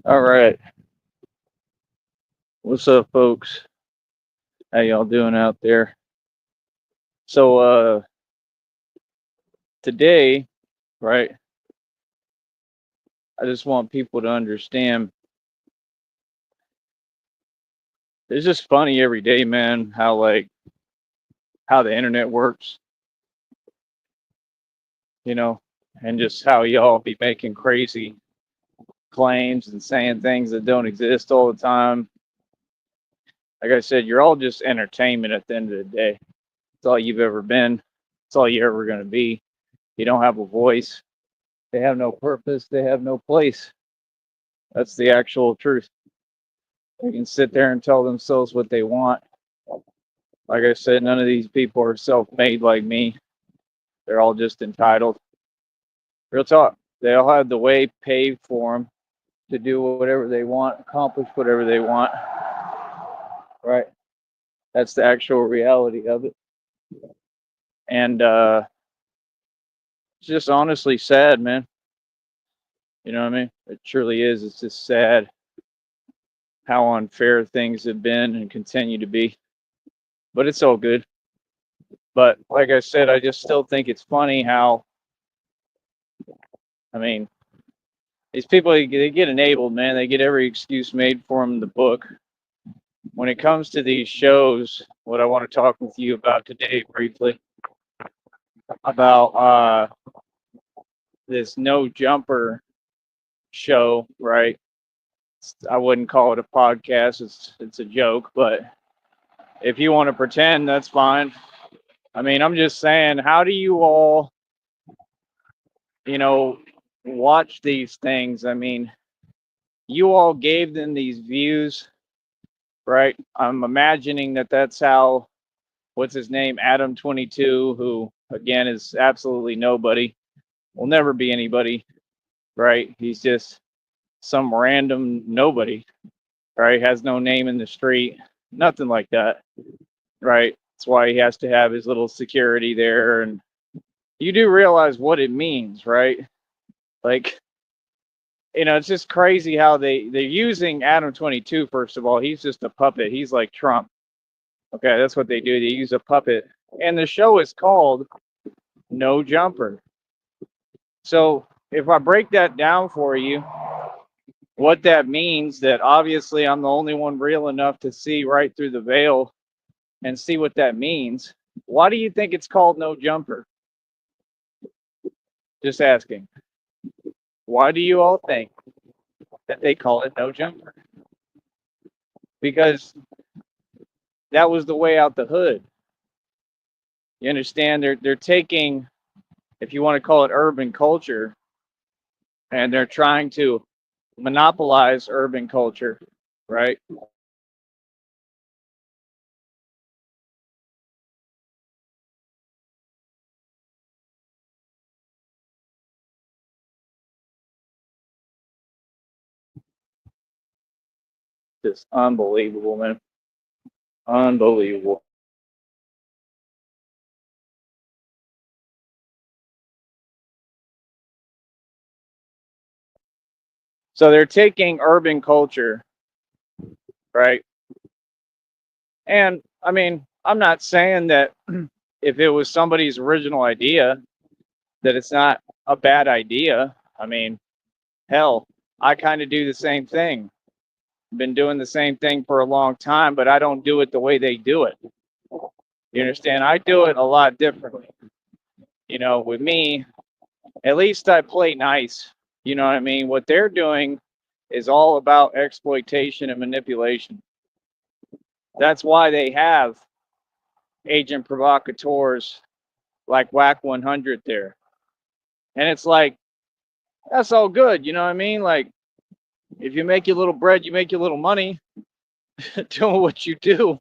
All right. What's up, folks? How y'all doing out there? So, today, right, I just want people to understand it's just funny every day, man, how the internet works, you know, and just how y'all be making crazy claims and saying things that don't exist all the time. Like I said, you're all just entertainment at the end of the day. It's all you've ever been. It's all you're ever going to be. You don't have a voice. They have no purpose. They have no place. That's the actual truth. They can sit there and tell themselves what they want. Like I said, none of these people are self made like me. They're all just entitled. Real talk. They all have the way paved for them to do whatever they want, accomplish whatever they want. Right? That's the actual reality of it. And it's just honestly sad, man. You know what I mean? It truly is. It's just sad how unfair things have been and continue to be. But it's all good. But like I said, I just still think it's funny how, I mean, these people, they get enabled, man. They get every excuse made for them in the book. When it comes to these shows, what I want to talk with you about today briefly about this no jumper show, right? I wouldn't call it a podcast. It's a joke, but if you want to pretend, that's fine. I mean, I'm just saying, how do you all, you know, watch these things? I mean, you all gave them these views, right? I'm imagining that that's how, what's his name, Adam 22, who again is absolutely nobody, will never be anybody, right? He's just some random nobody, right? Has no name in the street, nothing like that, right? That's why he has to have his little security there. And you do realize what it means, right? Like, it's just crazy how they're using Adam 22. First of all, he's just a puppet. He's like Trump. Okay, that's what they do. They use a puppet, and the show is called No Jumper. So if I break that down for you, what that means, that obviously I'm the only one real enough to see right through the veil and see what that means. Why do you think it's called No Jumper? Just asking. Why do you all think that they call it No Jumper? Because that was the way out the hood. You understand? They're taking, if you want to call it urban culture, and they're trying to monopolize urban culture, right? Just unbelievable, man. Unbelievable. So they're taking urban culture, right? And I mean, I'm not saying that if it was somebody's original idea, that it's not a bad idea. I mean, hell, I kind of do the same thing. Been doing the same thing for a long time, but I don't do it the way they do it. You understand? I do it a lot differently. With me, at least I play nice. You know what I mean? What they're doing is all about exploitation and manipulation. That's why they have agent provocateurs like Whack 100 there. And it's like, that's all good. You know what I mean? Like, if you make your little bread, you make your little money doing what you do,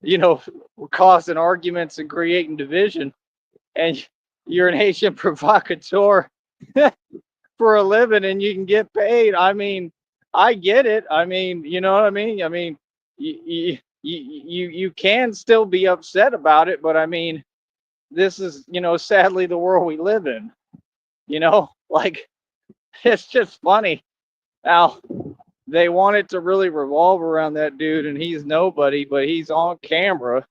you know, causing arguments and creating division. And you're an agent provocateur for a living and you can get paid. I mean, I get it. I mean, you know what I mean? I mean, you can still be upset about it, but I mean, this is, sadly the world we live in, like, it's just funny. Now, they want it to really revolve around that dude, and he's nobody, but he's on camera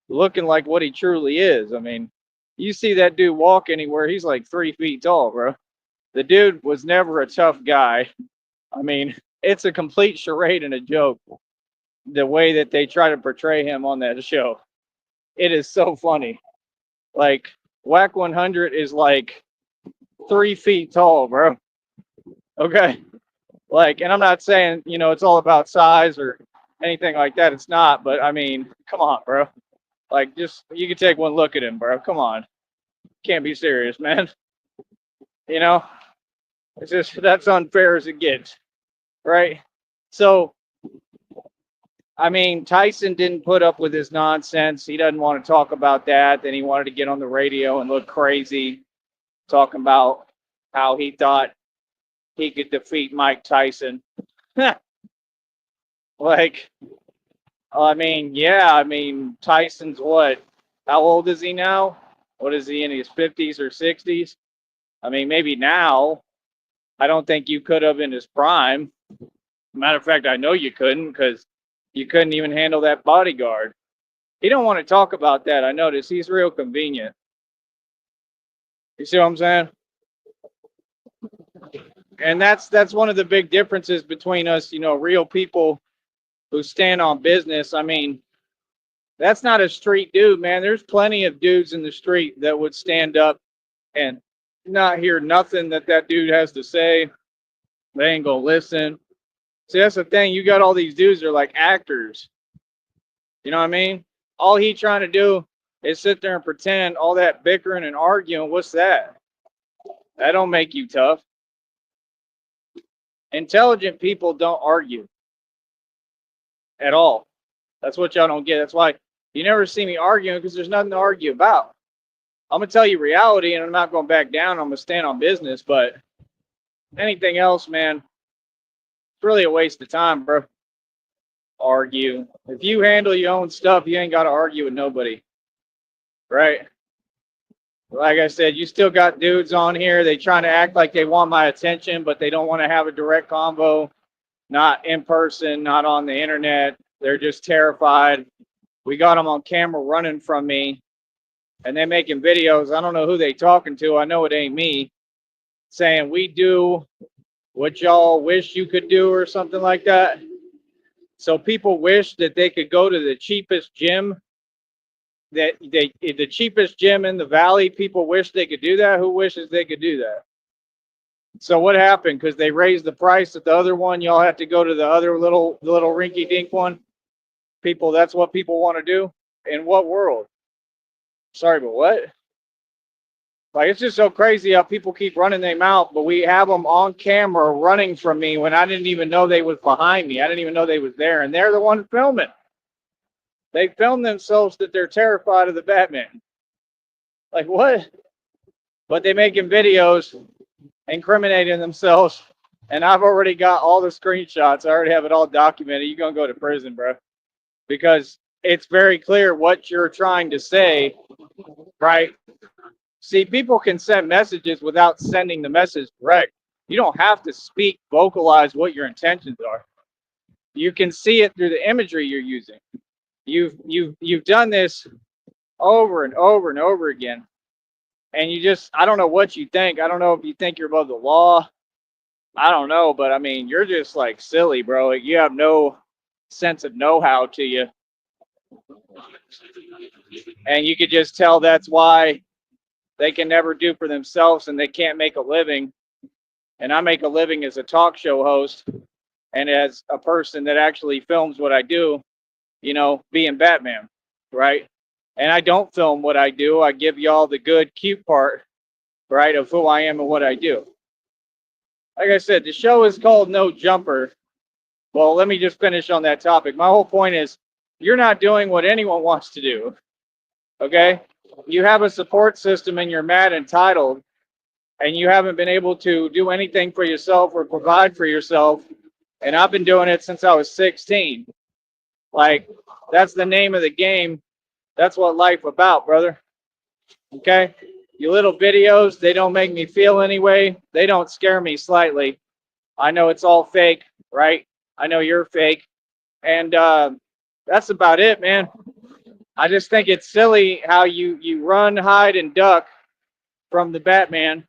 looking like what he truly is. I mean, you see that dude walk anywhere, he's like 3 feet tall, bro. The dude was never a tough guy. I mean, it's a complete charade and a joke the way that they try to portray him on that show. It is so funny. Like, Whack 100 is like 3 feet tall, bro. Okay. Like, and I'm not saying, it's all about size or anything like that. It's not, but I mean, come on, bro. Like, just, you can take one look at him, bro. Come on. Can't be serious, man. You know, it's just, that's unfair as it gets, right? So, I mean, Tyson didn't put up with his nonsense. He doesn't want to talk about that. Then he wanted to get on the radio and look crazy, talking about how he thought he could defeat Mike Tyson. Like, I mean, yeah, I mean, Tyson's what? How old is he now? What is he, in his 50s or 60s? I mean, maybe now. I don't think you could have in his prime. Matter of fact, I know you couldn't, because you couldn't even handle that bodyguard. He don't want to talk about that. I notice he's real convenient. You see what I'm saying? And that's one of the big differences between us, real people who stand on business. I mean, that's not a street dude, man. There's plenty of dudes in the street that would stand up and not hear nothing that dude has to say. They ain't gonna listen. See, that's the thing. You got all these dudes that are like actors. You know what I mean? All he trying to do is sit there and pretend. All that bickering and arguing, what's that? That don't make you tough. Intelligent people don't argue at all. That's what y'all don't get. That's why you never see me arguing, because there's nothing to argue about. I'm going to tell you reality, and I'm not going to back down. I'm going to stand on business. But anything else, man, it's really a waste of time, bro. Argue. If you handle your own stuff, you ain't got to argue with nobody. Right? Like I said, you still got dudes on here. They trying to act like they want my attention, but they don't want to have a direct convo. Not in person, not on the internet. They're just terrified. We got them on camera running from me, and they're making videos. I don't know who they talking to. I know it ain't me. Saying we do what y'all wish you could do or something like that. So people wish that they could go to the cheapest gym. The cheapest gym in the valley. People wish they could do that. Who wishes they could do that? So what happened? Because they raised the price at the other one, y'all have to go to the other little rinky-dink one. People, that's what people want to do. In what world? Sorry, but what? Like, it's just so crazy how people keep running their mouth, but we have them on camera running from me when I didn't even know they was behind me. I didn't even know they was there, and they're the one filming. They film themselves that they're terrified of the Batman. Like, what? But they making videos incriminating themselves, and I've already got all the screenshots. I already have it all documented. You're going to go to prison, bro. Because it's very clear what you're trying to say, right? See, people can send messages without sending the message direct. You don't have to speak, vocalize what your intentions are. You can see it through the imagery you're using. You've done this over and over and over again. And you just, I don't know what you think. I don't know if you think you're above the law. I don't know, but I mean, you're just like silly, bro. Like, you have no sense of know-how to you. And you could just tell that's why they can never do for themselves and they can't make a living. And I make a living as a talk show host and as a person that actually films what I do, being Batman, right? And I don't film what I do. I give y'all the good, cute part, right, of who I am and what I do. Like I said, the show is called No Jumper. Well, let me just finish on that topic. My whole point is, you're not doing what anyone wants to do, okay? You have a support system and you're mad entitled, and you haven't been able to do anything for yourself or provide for yourself. And I've been doing it since I was 16. Like, that's the name of the game. That's what life about, brother. Okay? Your little videos, they don't make me feel anyway. They don't scare me slightly. I know it's all fake, right? I know you're fake. And that's about it, man. I just think it's silly how you run, hide, and duck from the Batman.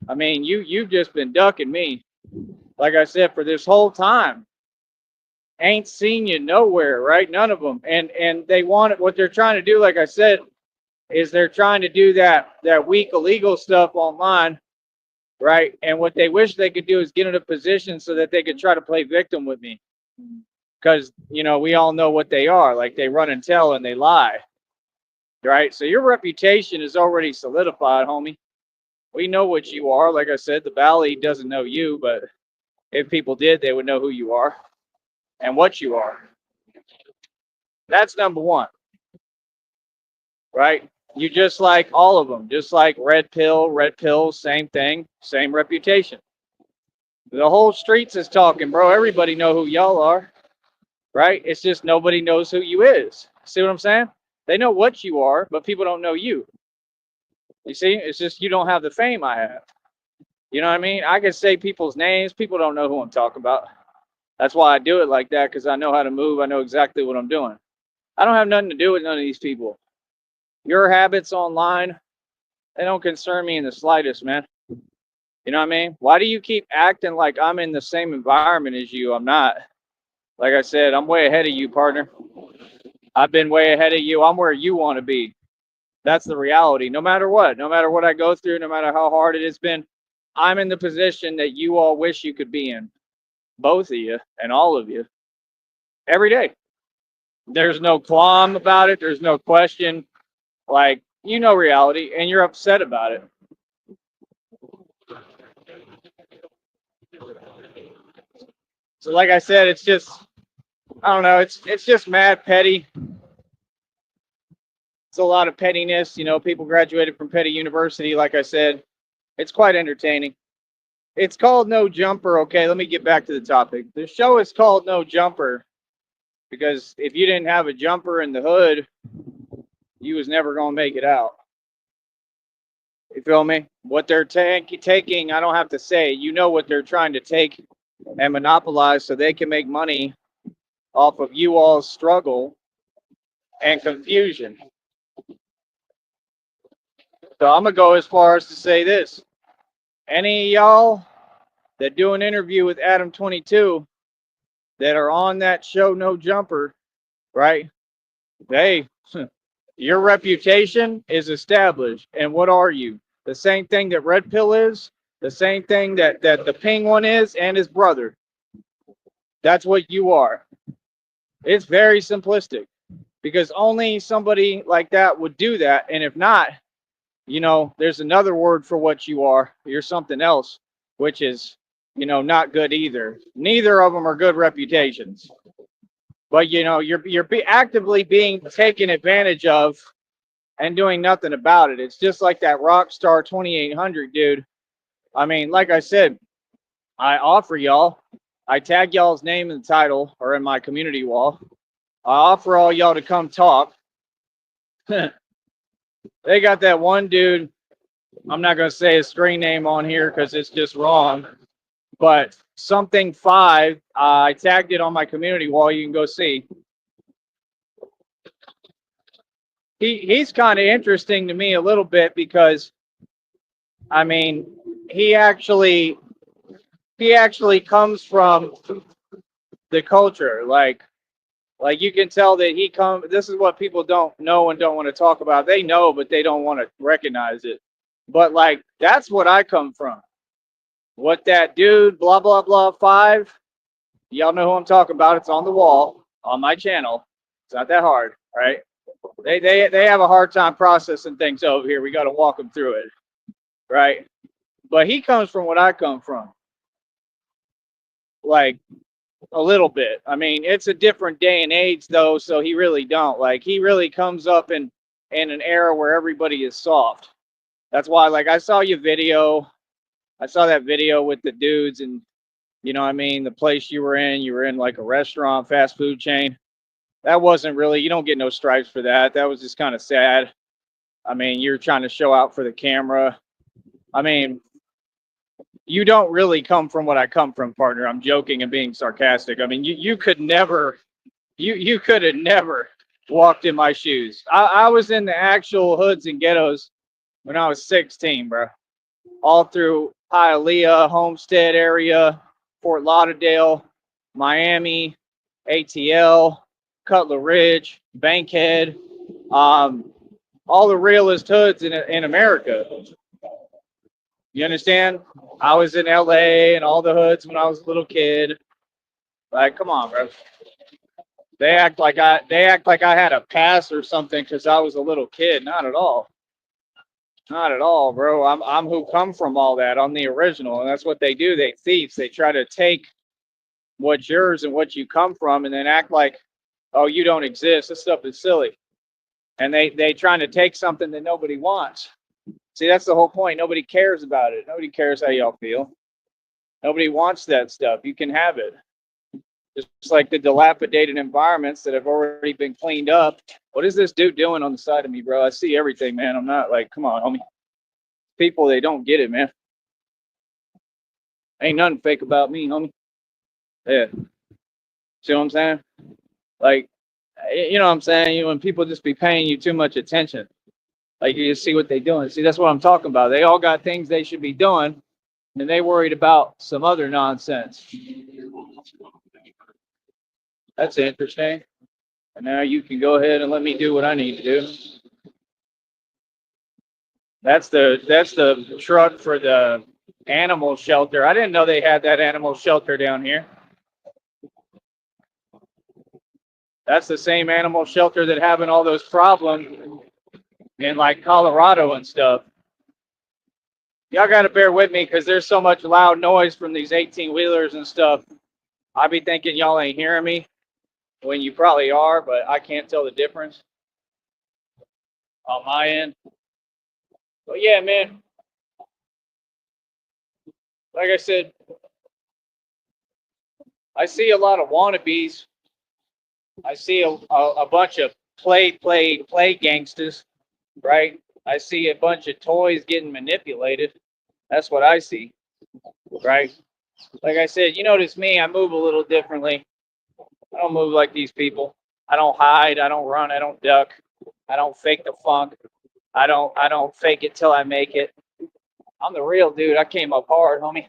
I mean, you've just been ducking me, like I said, for this whole time. Ain't seen you nowhere, right? None of them. And they want what they're trying to do, like I said, is they're trying to do that weak illegal stuff online, right? And what they wish they could do is get in a position so that they could try to play victim with me, because we all know what they are. Like, they run and tell and they lie, right? So your reputation is already solidified, homie. We know what you are. Like I said, the Valley doesn't know you, but if people did, they would know who you are and what you are. That's number one, right? You just like all of them, just like Red Pill, same thing, same reputation. The whole streets is talking, bro. Everybody know who y'all are, right? It's just nobody knows who you is. See what I'm saying? They know what you are, but people don't know you. You see, it's just you don't have the fame I have. You know what I mean? I can say people's names. People don't know who I'm talking about. That's why I do it like that, because I know how to move. I know exactly what I'm doing. I don't have nothing to do with none of these people. Your habits online, they don't concern me in the slightest, man. You know what I mean? Why do you keep acting like I'm in the same environment as you? I'm not. Like I said, I'm way ahead of you, partner. I've been way ahead of you. I'm where you want to be. That's the reality. No matter what I go through, no matter how hard it has been, I'm in the position that you all wish you could be in. Both of you and all of you. Every day. There's no qualm about it. There's no question. Like, reality, and you're upset about it. So like I said, it's just, I don't know, it's just mad petty. It's a lot of pettiness. People graduated from Petty University, like I said. It's quite entertaining. It's called No Jumper. Okay, let me get back to the topic. The show is called No Jumper because if you didn't have a jumper in the hood, you was never going to make it out. You feel me? What they're taking, I don't have to say. You know what they're trying to take and monopolize so they can make money off of you all's struggle and confusion. So I'm going to go as far as to say this. Any of y'all that do an interview with Adam 22 that are on that show No Jumper, right? Your reputation is established. And what are you? The same thing that Red Pill is, the same thing that the Penguin is, and his brother. That's what you are. It's very simplistic because only somebody like that would do that. And if not, there's another word for what you are. You're something else, which is, not good either. Neither of them are good reputations. But, you're actively being taken advantage of and doing nothing about it. It's just like that Rockstar 2800 dude. I mean, like I said, I offer y'all, I tag y'all's name in the title or in my community wall. I offer all y'all to come talk. They got that one dude. I'm not going to say his screen name on here because it's just wrong. But something 5, I tagged it on my community wall. You can go see. He's kind of interesting to me a little bit because, I mean, he actually comes from the culture. Like you can tell that this is what people don't know and don't want to talk about. They know, but they don't want to recognize it. But like, that's what I come from. What that dude, blah, blah, blah, 5, y'all know who I'm talking about. It's on the wall on my channel. It's not that hard, right? They have a hard time processing things over here. We got to walk them through it, right? But he comes from what I come from. Like, a little bit. I mean, it's a different day and age, though, so he really don't. Like, he really comes up in an era where everybody is soft. That's why, like, I saw that video with the dudes, and, the place you were in like a restaurant, fast food chain. That wasn't really, you don't get no stripes for that. That was just kind of sad. I mean, you're trying to show out for the camera. I mean, you don't really come from what I come from, partner. I'm joking and being sarcastic. I mean, you could never, you could have never walked in my shoes. I was in the actual hoods and ghettos when I was 16, bro. All through Hialeah, Homestead area, Fort Lauderdale, Miami, ATL, Cutler Ridge, Bankhead, um, all the realest hoods in America. You understand? I was in LA and all the hoods when I was a little kid. Like, come on, bro. They act like I had a pass or something because I was a little kid. Not at all. Not at all, bro. I'm who come from all that. I'm the original, and that's what they do. They thieves. They try to take what's yours and what you come from, and then act like, oh, you don't exist. This stuff is silly. And they trying to take something that nobody wants. See, that's the whole point. Nobody cares about it. Nobody cares how y'all feel. Nobody wants that stuff. You can have it. Just like the dilapidated environments that have already been cleaned up. What is this dude doing on the side of me, bro? I see everything, man. I'm not like, come on, homie. People, they don't get it, man. Ain't nothing fake about me, homie. Yeah. See what I'm saying? Like, you know what I'm saying? When people just be paying you too much attention, like you just see what they doing. See, that's what I'm talking about. They all got things they should be doing, and they worried about some other nonsense. That's interesting. And now you can go ahead and let me do what I need to do. That's the truck for the animal shelter. I didn't know they had that animal shelter down here. That's the same animal shelter that having all those problems in like Colorado and stuff. Y'all got to bear with me because there's so much loud noise from these 18-wheelers and stuff. I be thinking y'all ain't hearing me when you probably are, but I can't tell the difference on my end. But yeah, man, like I said, I see a lot of wannabes. I see a bunch of play gangsters, right? I see a bunch of toys getting manipulated. That's what I see, right? Like I said, you notice me, I move a little differently. I don't move like these people. I don't hide, I don't run, I don't duck. I don't fake the funk. I don't fake it till I make it. I'm the real dude. I came up hard, homie.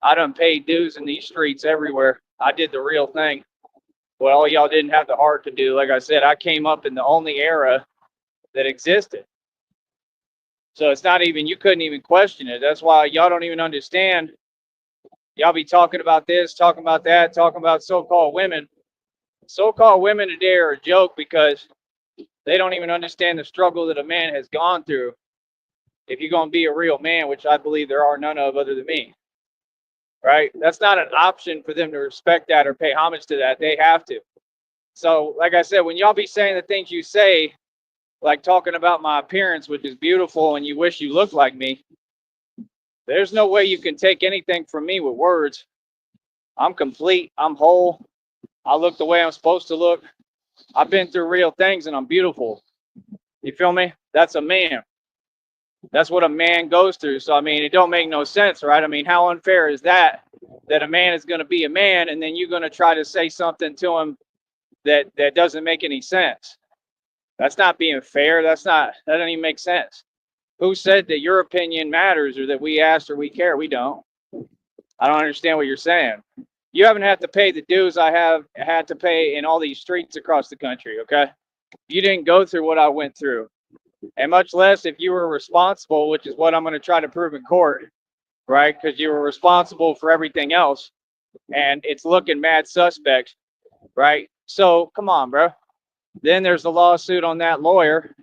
I done paid dues in these streets everywhere. I did the real thing. Well, all y'all didn't have the heart to do. Like I said, I came up in the only era that existed. So it's not even, you couldn't even question it. That's why y'all don't even understand. Y'all be talking about this, talking about that, talking about so-called women. So-called women today are a joke because they don't even understand the struggle that a man has gone through. If you're going to be a real man, which I believe there are none of other than me, right? That's not an option for them to respect that or pay homage to that. They have to. So, like I said, when y'all be saying the things you say, like talking about my appearance, which is beautiful, and you wish you looked like me, there's no way you can take anything from me with words. I'm complete. I'm whole. I look the way I'm supposed to look. I've been through real things, and I'm beautiful. You feel me? That's a man. That's what a man goes through. So, I mean, it don't make no sense, right? I mean, how unfair is that a man is going to be a man, and then you're going to try to say something to him that doesn't make any sense? That's not being fair. That doesn't even make sense. Who said that your opinion matters or that we ask or we care? We don't. I don't understand what you're saying. You haven't had to pay the dues I have had to pay in all these streets across the country, okay? You didn't go through what I went through. And much less if you were responsible, which is what I'm going to try to prove in court, right? Because you were responsible for everything else. And it's looking mad suspect, right? So come on, bro. Then there's the lawsuit on that lawyer,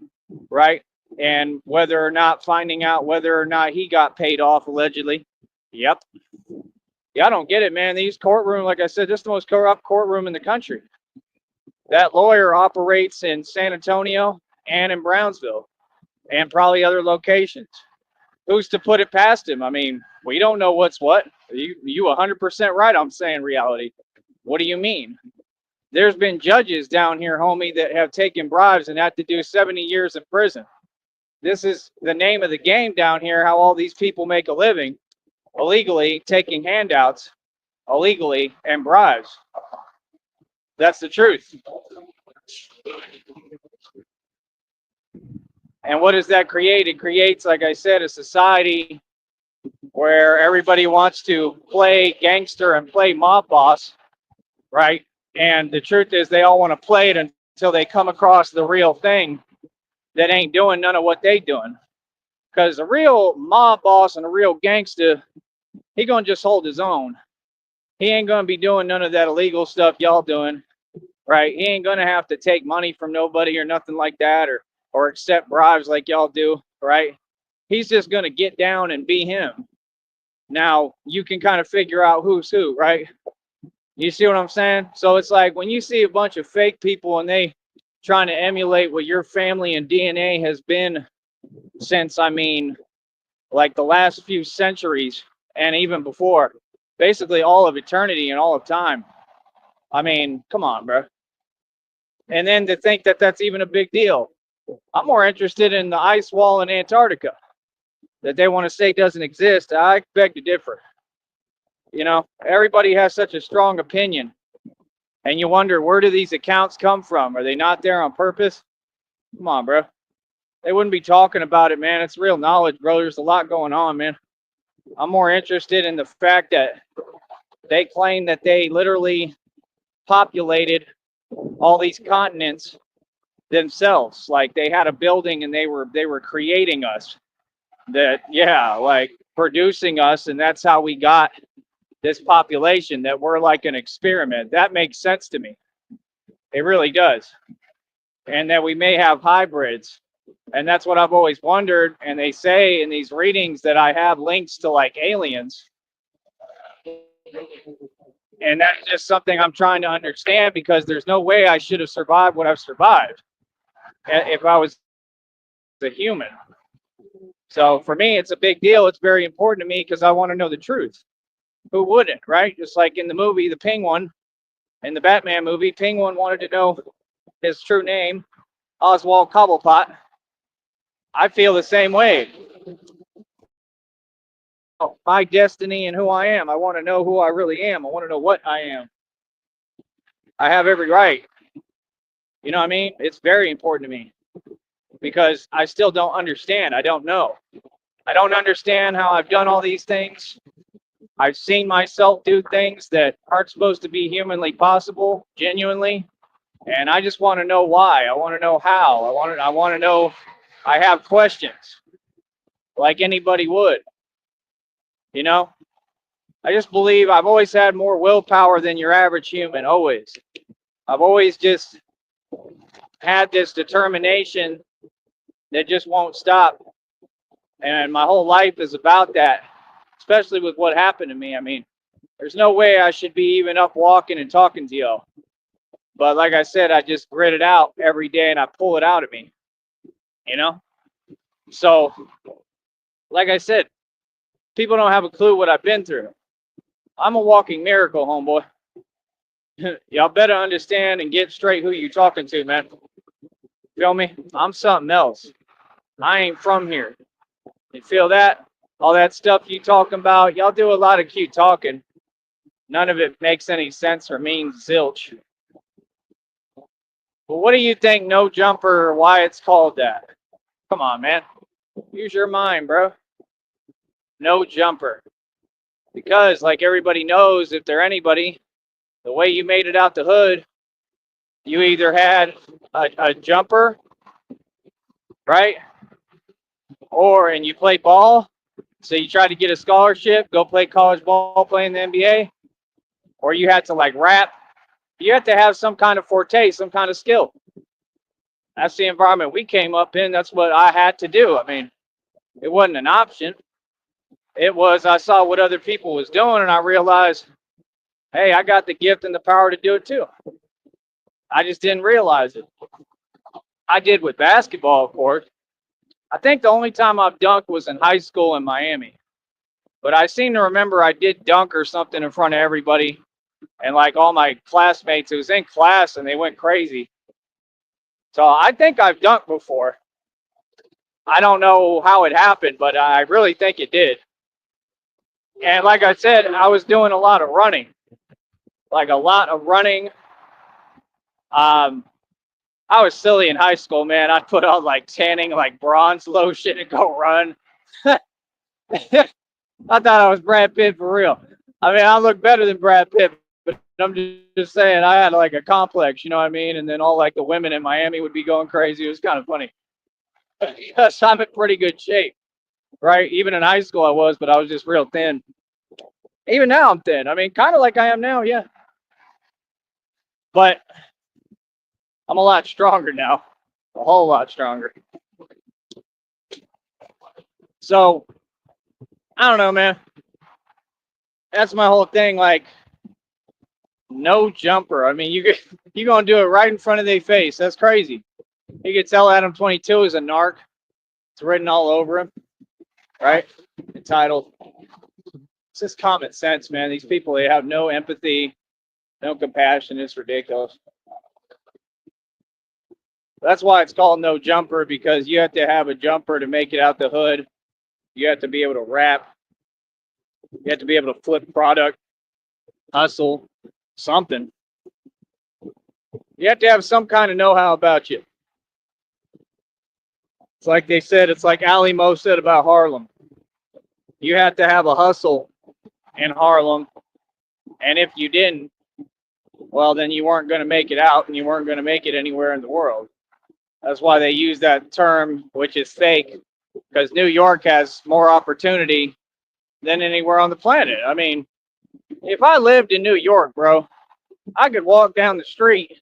right? And whether or not finding out whether or not he got paid off allegedly. Yep. Yeah, I don't get it, man. These courtroom, like I said, this is the most corrupt courtroom in the country. That lawyer operates in San Antonio and in Brownsville and probably other locations. Who's to put it past him? I mean, we don't know what's what. You 100% right. I'm saying reality. What do you mean? There's been judges down here, homie, that have taken bribes and had to do 70 years in prison. This is the name of the game down here, how all these people make a living. illegally taking handouts illegally and bribes. That's the truth. And what does that create? It creates, like I said, a society where everybody wants to play gangster and play mob boss, right? And the truth is, they all want to play it until they come across the real thing that ain't doing none of what they doing. Because a real mob boss and a real gangster, he gonna just hold his own. He ain't gonna be doing none of that illegal stuff y'all doing, right? He ain't gonna have to take money from nobody or nothing like that, or accept bribes like y'all do, right? He's just gonna get down and be him. Now you can kind of figure out who's who, right? You see what I'm saying? So it's like when you see a bunch of fake people and they trying to emulate what your family and DNA has been since, I mean, like the last few centuries and even before, basically all of eternity and all of time. I mean, come on, bro. And then to think that that's even a big deal. I'm more interested in the ice wall in Antarctica that they want to say doesn't exist. I beg to differ. You know, everybody has such a strong opinion. And you wonder, where do these accounts come from? Are they not there on purpose? Come on, bro. They wouldn't be talking about it, man. It's real knowledge, bro. There's a lot going on, man. I'm more interested in the fact that they claim that they literally populated all these continents themselves. Like they had a building and they were creating us. That, yeah, like producing us, and that's how we got this population, that we're like an experiment. That makes sense to me. It really does. And that we may have hybrids. And that's what I've always wondered. And they say in these readings that I have links to like aliens. And that's just something I'm trying to understand, because there's no way I should have survived what I've survived if I was a human. So for me, it's a big deal. It's very important to me because I want to know the truth. Who wouldn't, right? Just like in the movie, The Penguin, in the Batman movie, Penguin wanted to know his true name, Oswald Cobblepot. I feel the same way. My destiny and who I am. I want to know who I really am. I want to know what I am. I have every right. You know what I mean? It's very important to me because I still don't understand. I don't know. I don't understand how I've done all these things. I've seen myself do things that aren't supposed to be humanly possible, genuinely. And I just want to know why. I want to know how. I want to know. I have questions like anybody would. You know? I just believe I've always had more willpower than your average human, always. I've always just had this determination that just won't stop. And my whole life is about that, especially with what happened to me. I mean, there's no way I should be even up walking and talking to y'all. But like I said, I just grit it out every day and I pull it out of me, you know? So, like I said, people don't have a clue what I've been through. I'm a walking miracle, homeboy. Y'all better understand and get straight who you talking to, man. Feel me? I'm something else. I ain't from here. You feel that? All that stuff you talking about, y'all do a lot of cute talking. None of it makes any sense or means zilch. But what do you think no jumper, why it's called that? Come on, man. Use your mind, bro. No jumper. Because, like everybody knows, if they're anybody, the way you made it out the hood, you either had a jumper, right? And you play ball, so you tried to get a scholarship, go play college ball, play in the NBA, or you had to like rap. You had to have some kind of forte, some kind of skill. That's the environment we came up in. That's what I had to do. I mean, it wasn't an option. It was, I saw what other people was doing and I realized, hey, I got the gift and the power to do it too. I just didn't realize it. I did with basketball, of course. I think the only time I've dunked was in high school in Miami. But I seem to remember I did dunk or something in front of everybody. And like all my classmates, it was in class and they went crazy. So I think I've dunked before. I don't know how it happened, but I really think it did. And like I said, I was doing a lot of running, like a lot of running. Um, I was silly in high school, man. I'd put on like tanning, like bronze lotion and go run. I thought I was Brad Pitt for real. I mean, I look better than Brad Pitt, but I'm just saying I had like a complex, you know what I mean? And then all like the women in Miami would be going crazy. It was kind of funny. Yes, I'm in pretty good shape, right? Even in high school I was, but I was just real thin. Even now I'm thin. I mean, kind of like I am now, yeah. But I'm a lot stronger now, a whole lot stronger. So I don't know, man. That's my whole thing. Like, no jumper. I mean, you gonna do it right in front of their face. That's crazy. You can tell Adam 22 is a narc. It's written all over him, right? Entitled. It's just common sense, man. These people, they have no empathy, no compassion. It's ridiculous. That's why it's called no jumper, because you have to have a jumper to make it out the hood. You have to be able to rap. You have to be able to flip product, hustle, something. You have to have some kind of know-how about you. It's like they said, it's like Ali Mo said about Harlem. You have to have a hustle in Harlem. And if you didn't, well, then you weren't going to make it out and you weren't going to make it anywhere in the world. That's why they use that term, which is fake, because New York has more opportunity than anywhere on the planet. I mean, if I lived in New York, bro, I could walk down the street,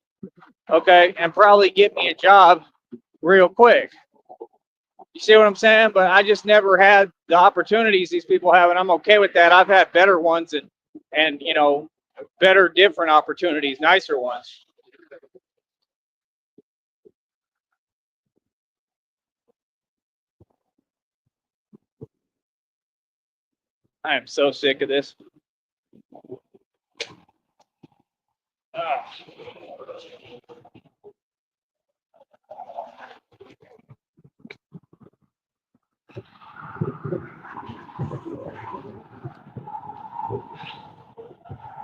okay, and probably get me a job real quick. You see what I'm saying? But I just never had the opportunities these people have, and I'm okay with that. I've had better ones and you know, better, different opportunities, nicer ones. I am so sick of this.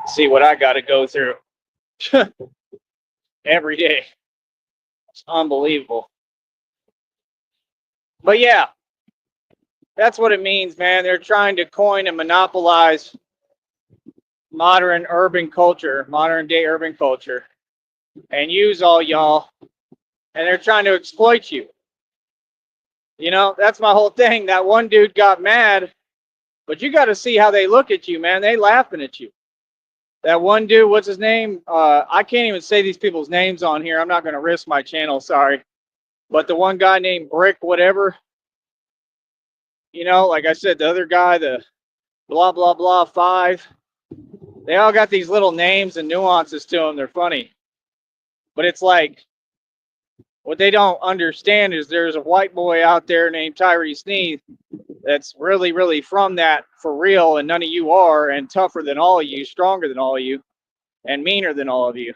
See what I got to go through every day. It's unbelievable. But yeah, that's what it means, man. They're trying to coin and monopolize modern urban culture, modern day urban culture, and use all y'all, and they're trying to exploit you. You know, that's my whole thing. That one dude got mad, but you got to see how they look at you, man. They laughing at you. That one dude, what's his name? I can't even say these people's names on here. I'm not going to risk my channel, sorry. But the one guy named Brick, whatever, you know, like I said, the other guy, the blah, blah, blah, 5, they all got these little names and nuances to them. They're funny. But it's like, what they don't understand is there's a white boy out there named Tyree Sneed that's really, really from that for real, and none of you are, and tougher than all of you, stronger than all of you, and meaner than all of you.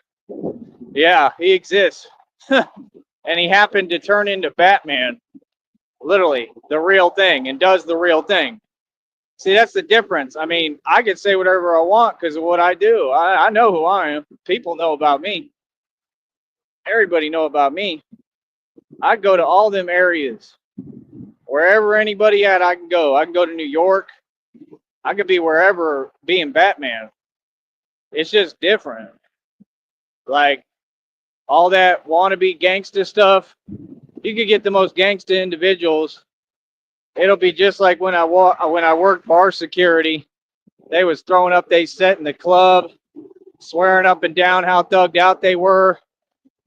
Yeah, he exists. And he happened to turn into Batman, literally, the real thing, and does the real thing. See, that's the difference. I mean, I can say whatever I want because of what I do. I know who I am. People know about me. Everybody know about me. I go to all them areas. Wherever anybody at, I can go. I can go to New York. I could be wherever being Batman. It's just different. Like all that wannabe gangsta stuff, you could get the most gangsta individuals. It'll be just like when I worked bar security. They was throwing up they set in the club, swearing up and down how thugged out they were.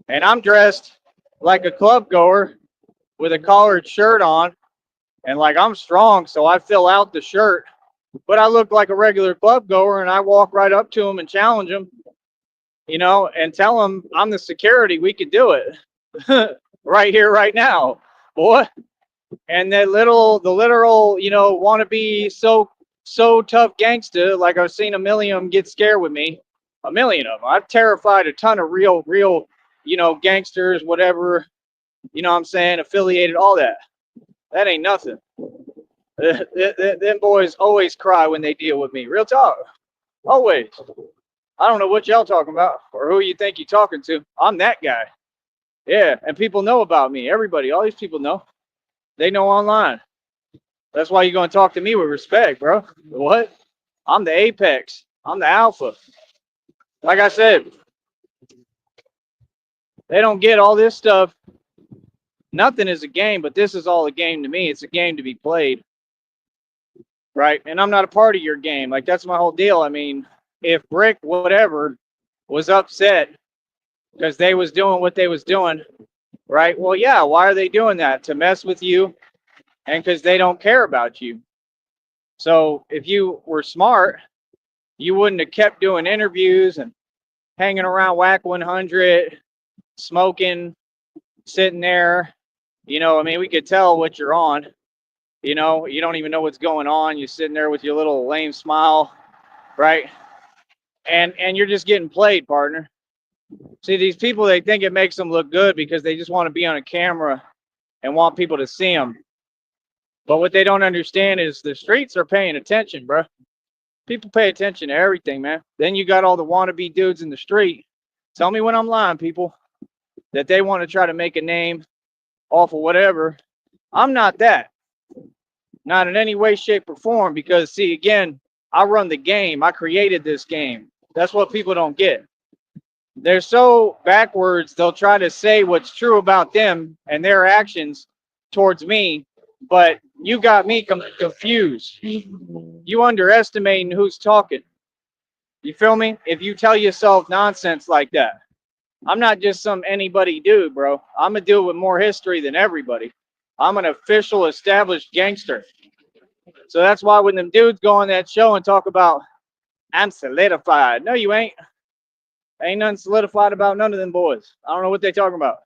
And I'm dressed like a club goer with a collared shirt on. And like I'm strong, so I fill out the shirt. But I look like a regular club goer, and I walk right up to them and challenge them, you know, and tell them I'm the security. We could do it right here, right now, boy. And the literal, you know, want to be so tough gangsta. Like I've seen a million of them get scared with me. A million of them. I've terrified a ton of real, you know, gangsters, whatever. You know what I'm saying? Affiliated, all that. That ain't nothing. Them boys always cry when they deal with me. Real talk. Always. I don't know what y'all talking about or who you think you're talking to. I'm that guy. Yeah, and people know about me. Everybody, all these people know. They know online. That's why you're going to talk to me with respect, bro. What? I'm the apex. I'm the alpha. Like I said, they don't get all this stuff. Nothing is a game, but this is all a game to me. It's a game to be played, right? And I'm not a part of your game. Like, that's my whole deal. I mean, if Brick, whatever, was upset because they was doing what they was doing, right? Well, yeah, why are they doing that? To mess with you and because they don't care about you. So if you were smart, you wouldn't have kept doing interviews and hanging around Whack 100, smoking, sitting there. You know, I mean, we could tell what you're on. You know, you don't even know what's going on. You're sitting there with your little lame smile, right? And you're just getting played, partner. See, these people, they think it makes them look good because they just want to be on a camera and want people to see them. But what they don't understand is the streets are paying attention, bro. People pay attention to everything, man. Then you got all the wannabe dudes in the street. Tell me when I'm lying, people, that they want to try to make a name off of whatever. I'm not that. Not in any way, shape, or form, because, see, again, I run the game. I created this game. That's what people don't get. They're so backwards, they'll try to say what's true about them and their actions towards me, but you got me confused. You underestimating who's talking. You feel me? If you tell yourself nonsense like that. I'm not just some anybody dude, bro. I'm a dude with more history than everybody. I'm an official established gangster. So that's why when them dudes go on that show and talk about, I'm solidified. No, you ain't. Ain't nothing solidified about none of them boys. I don't know what they talking about.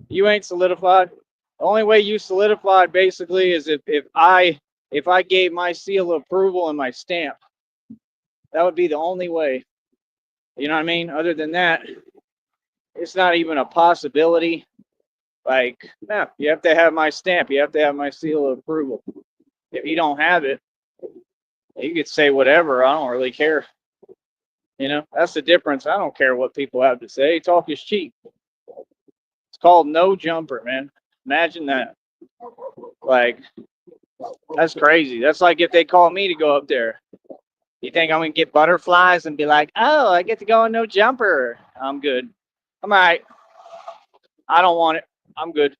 You ain't solidified. The only way you solidified basically is if I gave my seal of approval and my stamp. That would be the only way. You know what I mean? Other than that, it's not even a possibility. Like, no, you have to have my stamp. You have to have my seal of approval. If you don't have it, you could say whatever. I don't really care. You know, that's the difference. I don't care what people have to say. Talk is cheap. It's called no jumper, man. Imagine that. Like, that's crazy. That's like if they call me to go up there. You think I'm going to get butterflies and be like, oh, I get to go on no jumper. I'm good. I'm all right. I don't want it. I'm good.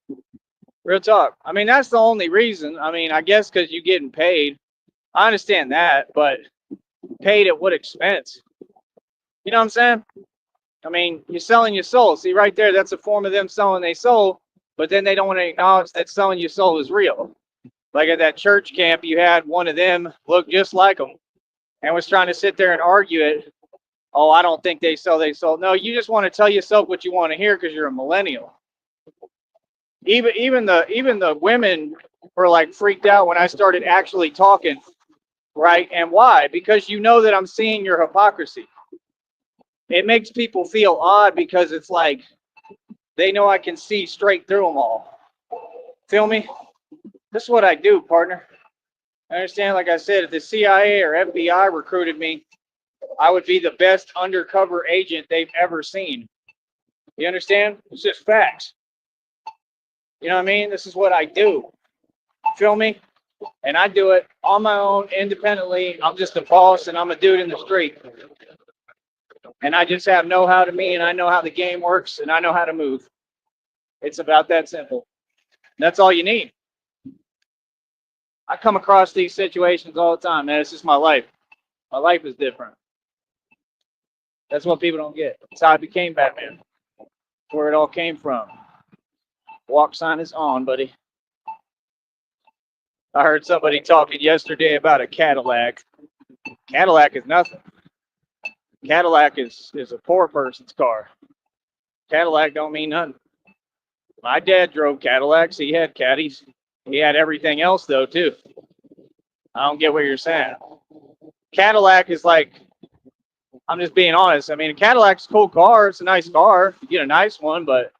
Real talk. I mean, that's the only reason. I mean, I guess because you're getting paid. I understand that, but paid at what expense? You know what I'm saying? I mean, you're selling your soul. See, right there, that's a form of them selling their soul, but then they don't want to acknowledge that selling your soul is real. Like at that church camp, you had one of them look just like them and was trying to sit there and argue it. Oh, I don't think they sell their soul. No, you just want to tell yourself what you want to hear because you're a millennial. Even the women were like freaked out when I started actually talking, right? And why? Because you know that I'm seeing your hypocrisy. It makes people feel odd because it's like they know I can see straight through them all. Feel me? This is what I do, partner. I understand, like I said, if the CIA or FBI recruited me, I would be the best undercover agent they've ever seen. You understand? It's just facts. You know what I mean? This is what I do. Feel me? And I do it on my own, independently. I'm just a boss, and I'm a dude in the street. And I just have know-how to me, and I know how the game works, and I know how to move. It's about that simple. That's all you need. I come across these situations all the time, man. It's just my life. My life is different. That's what people don't get. That's how I became Batman. Where it all came from. Walk sign is on, buddy. I heard somebody talking yesterday about a Cadillac. Cadillac is nothing. Cadillac is a poor person's car. Cadillac don't mean nothing. My dad drove Cadillacs. He had caddies. He had everything else, though, too. I don't get what you're saying. Cadillac is like, I'm just being honest. I mean, a Cadillac's a cool car. It's a nice car. You get a nice one, but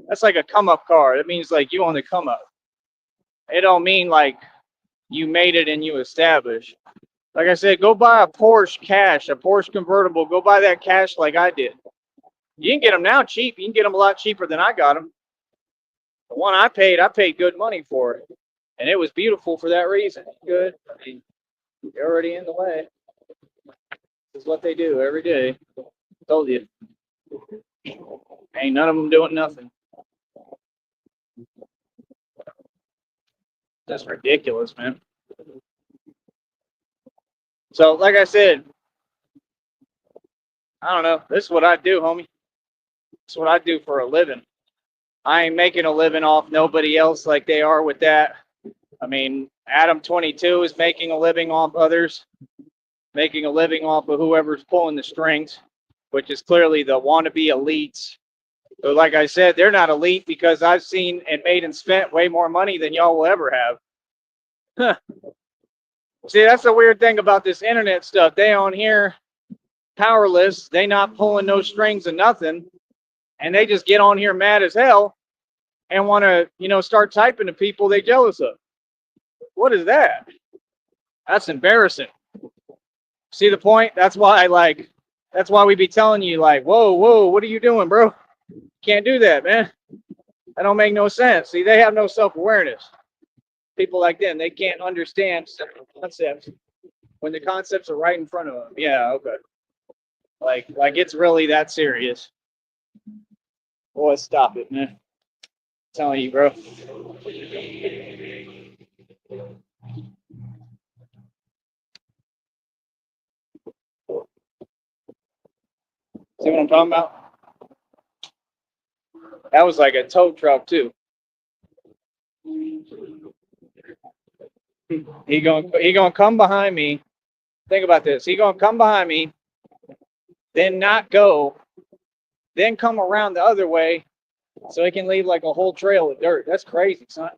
that's like a come-up car. That means, like, you on the come-up. It don't mean, like, you made it and you established. Like I said, go buy a Porsche cash, a Porsche convertible. Go buy that cash like I did. You can get them now cheap. You can get them a lot cheaper than I got them. The one I paid good money for it. And it was beautiful for that reason. Good. I mean, you're already in the way. This is what they do every day. Told you. Ain't none of them doing nothing. That's ridiculous, man. So, like I said, I don't know. This is what I do, homie. This is what I do for a living. I ain't making a living off nobody else like they are with that. I mean, Adam 22 is making a living off others, making a living off of whoever's pulling the strings, which is clearly the wannabe elites. But like I said, they're not elite because I've seen and made and spent way more money than y'all will ever have. Huh. See, that's the weird thing about this internet stuff. They on here powerless. They not pulling no strings of nothing. And they just get on here mad as hell and want to, start typing to people they jealous of. What is that? That's embarrassing. See the point? That's why we be telling you like, whoa, what are you doing, bro? Can't do that, man. That don't make no sense. See, they have no self-awareness. People like them, they can't understand concepts when the concepts are right in front of them. Yeah, okay. Like it's really that serious. Boy, stop it, man. I'm telling you, bro. See what I'm talking about? That was like a tow truck too. He gonna come behind me. Think about this. He gonna come behind me, then not go, then come around the other way, so he can leave like a whole trail of dirt. That's crazy, son.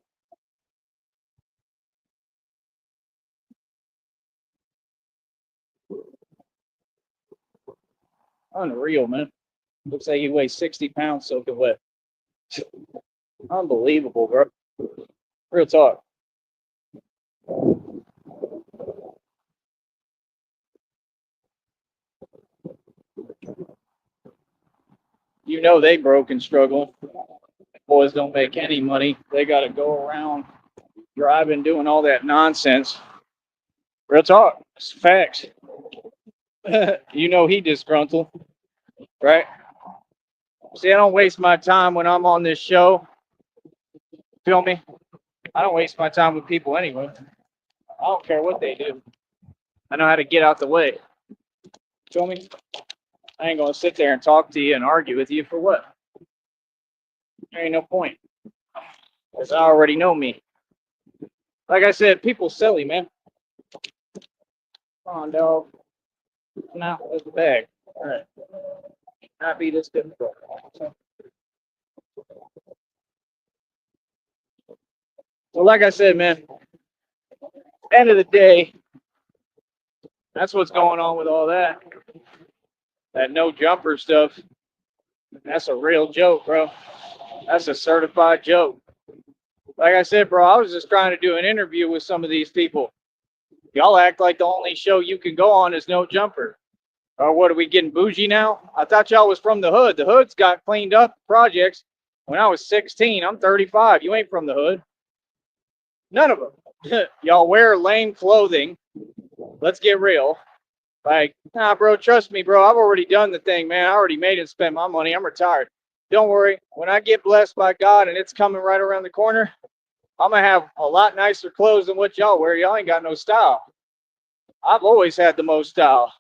Unreal, man. Looks like you weigh 60 pounds soaking wet. Unbelievable, bro. Real talk. You know they broke and struggling. Boys don't make any money. They got to go around driving, doing all that nonsense. Real talk. It's facts. You know he disgruntled, right? See, I don't waste my time when I'm on this show. Feel me? I don't waste my time with people anyway. I don't care what they do. I know how to get out the way. Feel me? I ain't gonna sit there and talk to you and argue with you for what? There ain't no point. Because I already know me. Like I said, people silly, man. Come on, dog. Now with the bag. All right. Not be this difficult. So like I said, man, end of the day, that's what's going on with all that. That no jumper stuff. That's a real joke, bro. That's a certified joke. Like I said, bro, I was just trying to do an interview with some of these people. Y'all act like the only show you can go on is no jumper. Or what, are we getting bougie now? I thought y'all was from the hood. The hood's got cleaned up projects when I was 16. I'm 35. You ain't from the hood. None of them. Y'all wear lame clothing. Let's get real. Like, nah, bro, trust me, bro. I've already done the thing, man. I already made it and spent my money. I'm retired. Don't worry. When I get blessed by God and it's coming right around the corner, I'm going to have a lot nicer clothes than what y'all wear. Y'all ain't got no style. I've always had the most style.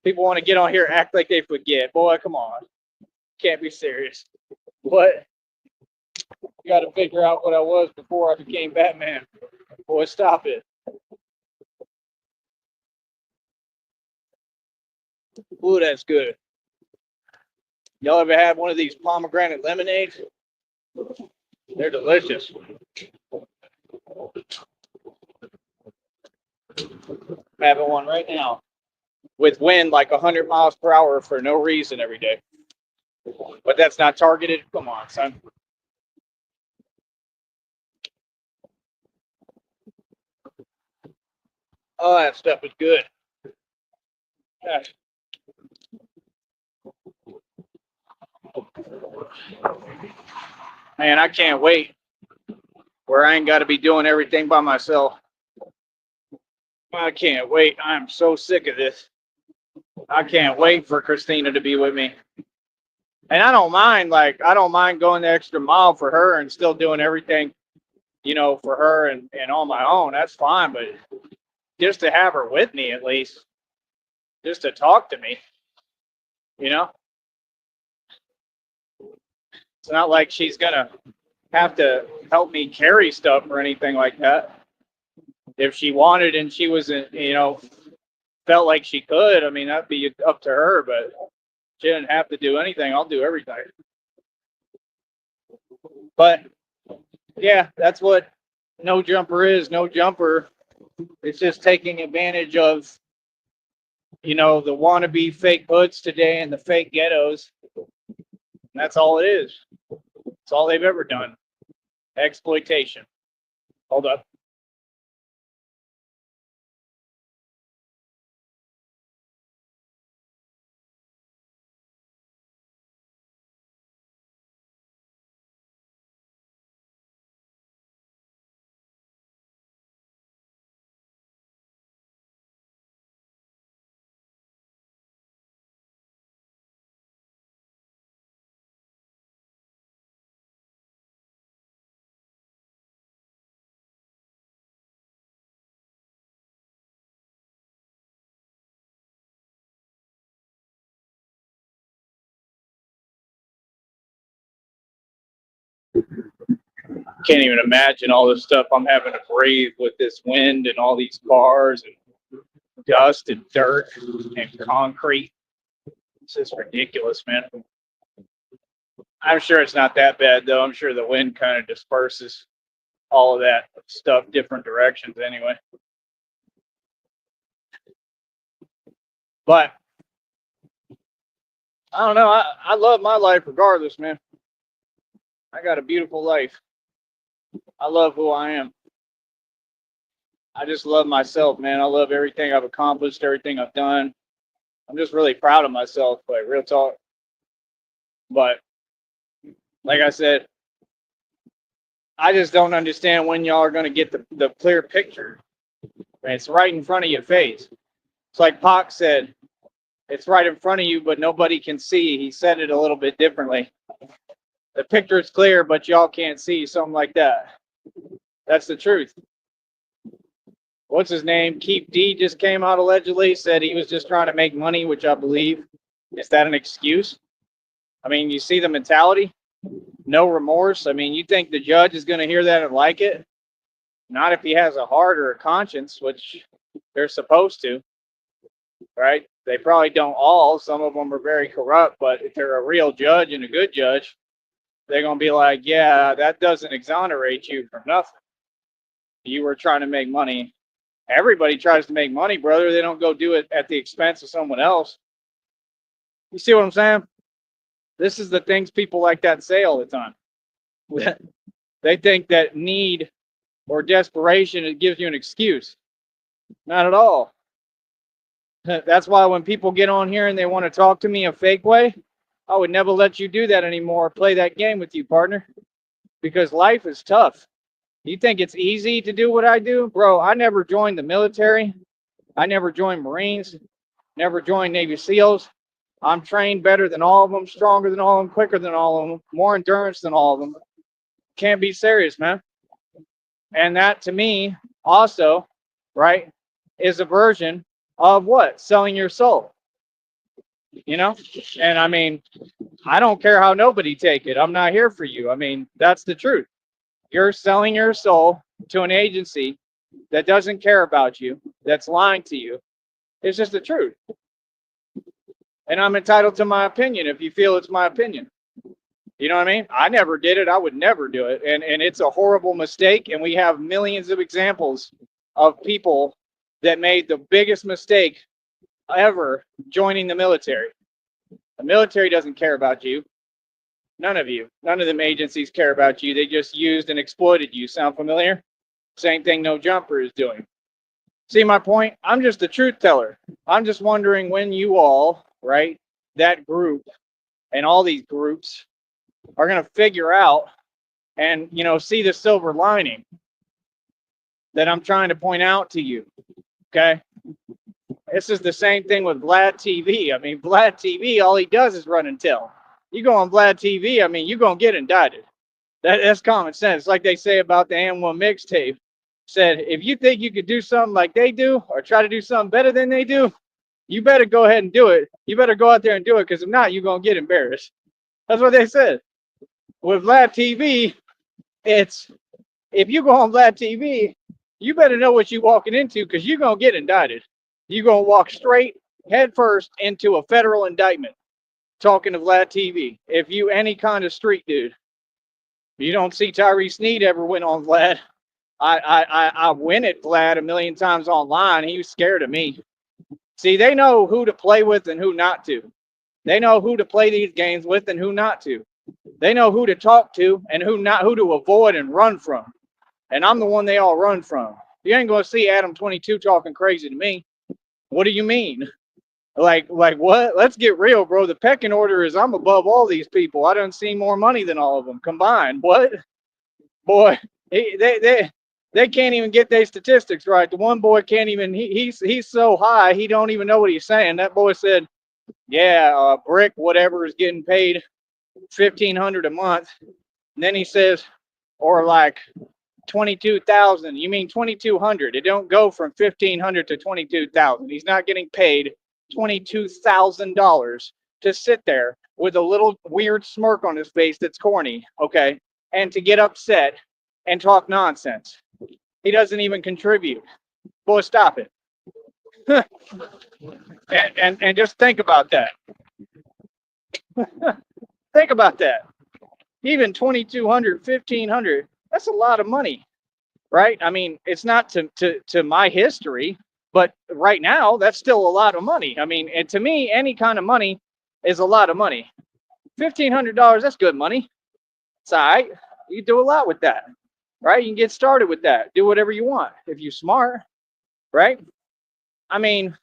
People want to get on here and act like they forget. Boy, come on. Can't be serious. What? You got to figure out what I was before I became Batman. Boy, stop it. Ooh, that's good. Y'all ever had one of these pomegranate lemonades? They're delicious. I'm having one right now with wind like 100 miles per hour for no reason every day. But that's not targeted. Come on, son. Oh, that stuff is good. Man, I can't wait where I ain't got to be doing everything by myself. I can't wait. I'm so sick of this. I can't wait for Christina to be with me. And I don't mind, I don't mind going the extra mile for her and still doing everything, for her and on my own. That's fine. But just to have her with me, at least, just to talk to me, you know, it's not like she's going to have to help me carry stuff or anything like that. If she wanted and she was, felt like she could, I mean, that'd be up to her, but she didn't have to do anything. I'll do everything. But yeah, that's what no jumper is. No jumper. It's just taking advantage of, the wannabe fake hoods today and the fake ghettos. And that's all it is. It's all they've ever done. Exploitation. Hold up. Can't even imagine all the stuff I'm having to breathe with this wind and all these cars and dust and dirt and concrete. It's just ridiculous, man. I'm sure it's not that bad, though. I'm sure the wind kind of disperses all of that stuff different directions anyway. But I don't know. I love my life regardless, man. I got a beautiful life. I love who I am. I just love myself, man. I love everything I've accomplished, everything I've done. I'm just really proud of myself, like real talk. But like I said, I just don't understand when y'all are going to get the clear picture. It's right in front of your face. It's like Pac said, it's right in front of you, but nobody can see. He said it a little bit differently. The picture is clear, but y'all can't see, something like that. That's the truth. What's his name? Keep D just came out allegedly, said he was just trying to make money, which I believe. Is that an excuse? I mean, you see the mentality? No remorse. I mean, you think the judge is going to hear that and like it? Not if he has a heart or a conscience, which they're supposed to, right? They probably don't all. Some of them are very corrupt, but if they're a real judge and a good judge, they're going to be like, yeah, that doesn't exonerate you from nothing. You were trying to make money. Everybody tries to make money, brother. They don't go do it at the expense of someone else. You see what I'm saying? This is the things people like that say all the time. They think that need or desperation, it gives you an excuse. Not at all. That's why when people get on here and they want to talk to me a fake way, I would never let you do that anymore. Play that game with you, partner. Because life is tough. You think it's easy to do what I do? Bro, I never joined the military. I never joined Marines. Never joined Navy SEALs. I'm trained better than all of them, stronger than all of them, quicker than all of them, more endurance than all of them. Can't be serious, man. And that to me also, right, is a version of what? Selling your soul. And I mean, I don't care how nobody take it. I'm not here for you. I mean, that's the truth. You're selling your soul to an agency that doesn't care about you, that's lying to you. It's just the truth. And I'm entitled to my opinion if you feel it's my opinion. You know what I mean? I never did it. I would never do it. And it's a horrible mistake. And we have millions of examples of people that made the biggest mistake ever joining the military. The military doesn't care about you. None of you. None of them agencies care about you. They just used and exploited you. Sound familiar? Same thing No Jumper is doing. See my point? I'm just a truth teller. I'm just wondering when you all, right, that group and all these groups are going to figure out and, see the silver lining that I'm trying to point out to you. Okay. This is the same thing with Vlad TV. I mean, Vlad TV, all he does is run and tell. You go on Vlad TV, I mean, you're going to get indicted. That's common sense. Like they say about the AM1 mixtape. Said, if you think you could do something like they do or try to do something better than they do, you better go ahead and do it. You better go out there and do it, because if not, you're going to get embarrassed. That's what they said. With Vlad TV, it's, if you go on Vlad TV, you better know what you're walking into, because you're going to get indicted. You're going to walk straight head first into a federal indictment talking to Vlad TV. If you any kind of street dude, you don't see Tyree Sneed ever went on Vlad. I went at Vlad a million times online. He was scared of me. See, they know who to play with and who not to. They know who to play these games with and who not to. They know who to talk to and who to avoid and run from. And I'm the one they all run from. You ain't going to see Adam 22 talking crazy to me. What do you mean? Like what? Let's get real, bro. The pecking order is I'm above all these people. I done seen more money than all of them combined. What? Boy, they can't even get their statistics right. The one boy can't even, he's so high, he don't even know what he's saying. That boy said, yeah, Brick, whatever, is getting paid $1,500 a month. And then he says, or like 22,000. You mean 2,200? It don't go from 1,500 to 22,000. He's not getting paid $22,000 to sit there with a little weird smirk on his face that's corny, okay, and to get upset and talk nonsense. He doesn't even contribute. Boy, stop it. and just think about that. Think about that. Even 2,200, 1,500, that's a lot of money, right? I mean, it's not to my history, but right now, that's still a lot of money. I mean, and to me, any kind of money is a lot of money. $1,500, that's good money. It's all right. You do a lot with that, right? You can get started with that. Do whatever you want if you're smart, right? I mean,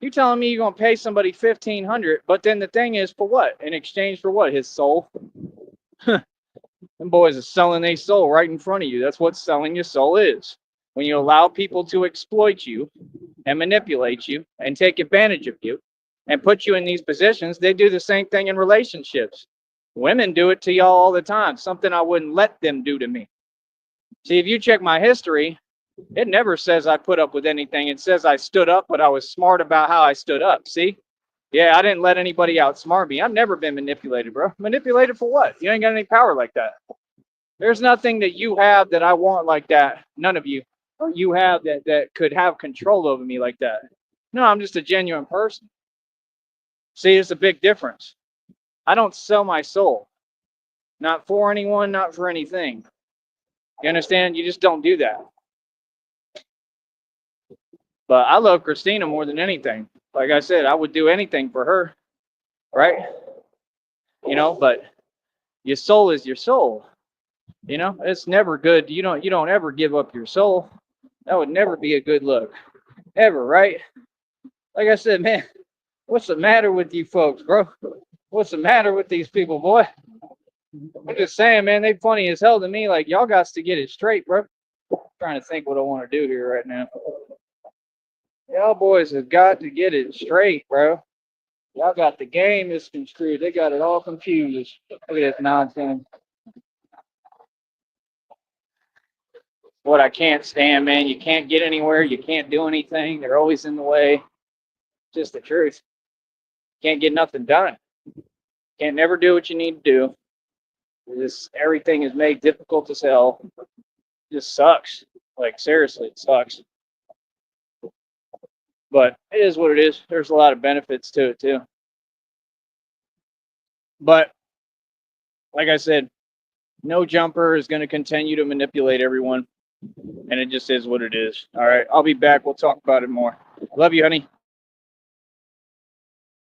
you telling me you're going to pay somebody $1,500, but then the thing is, for what? In exchange for what? His soul? Them boys are selling their soul right in front of you. That's what selling your soul is. When you allow people to exploit you and manipulate you and take advantage of you and put you in these positions, they do the same thing in relationships. Women do it to y'all all the time, something I wouldn't let them do to me. See, if you check my history, it never says I put up with anything. It says I stood up, but I was smart about how I stood up. See? Yeah, I didn't let anybody outsmart me. I've never been manipulated, bro. Manipulated for what? You ain't got any power like that. There's nothing that you have that I want like that. None of you. Or you have that could have control over me like that. No, I'm just a genuine person. See, it's a big difference. I don't sell my soul. Not for anyone, not for anything. You understand? You just don't do that. But I love Christina more than anything. Like I said, I would do anything for her. Right? But your soul is your soul. It's never good. You don't ever give up your soul. That would never be a good look. Ever, right? Like I said, man, what's the matter with you folks, bro? What's the matter with these people, boy? I'm just saying, man, they funny as hell to me. Like, y'all got to get it straight, bro. I'm trying to think what I want to do here right now. Y'all boys have got to get it straight, bro. Y'all got the game misconstrued. They got it all confused. Look at this nonsense. What I can't stand, man. You can't get anywhere. You can't do anything. They're always in the way. Just the truth. Can't get nothing done. Can't never do what you need to do. Everything is made difficult to sell. Just sucks. Like, seriously, it sucks. But it is what it is. There's a lot of benefits to it, too. But, like I said, no jumper is going to continue to manipulate everyone. And it just is what it is. All right. I'll be back. We'll talk about it more. Love you, honey.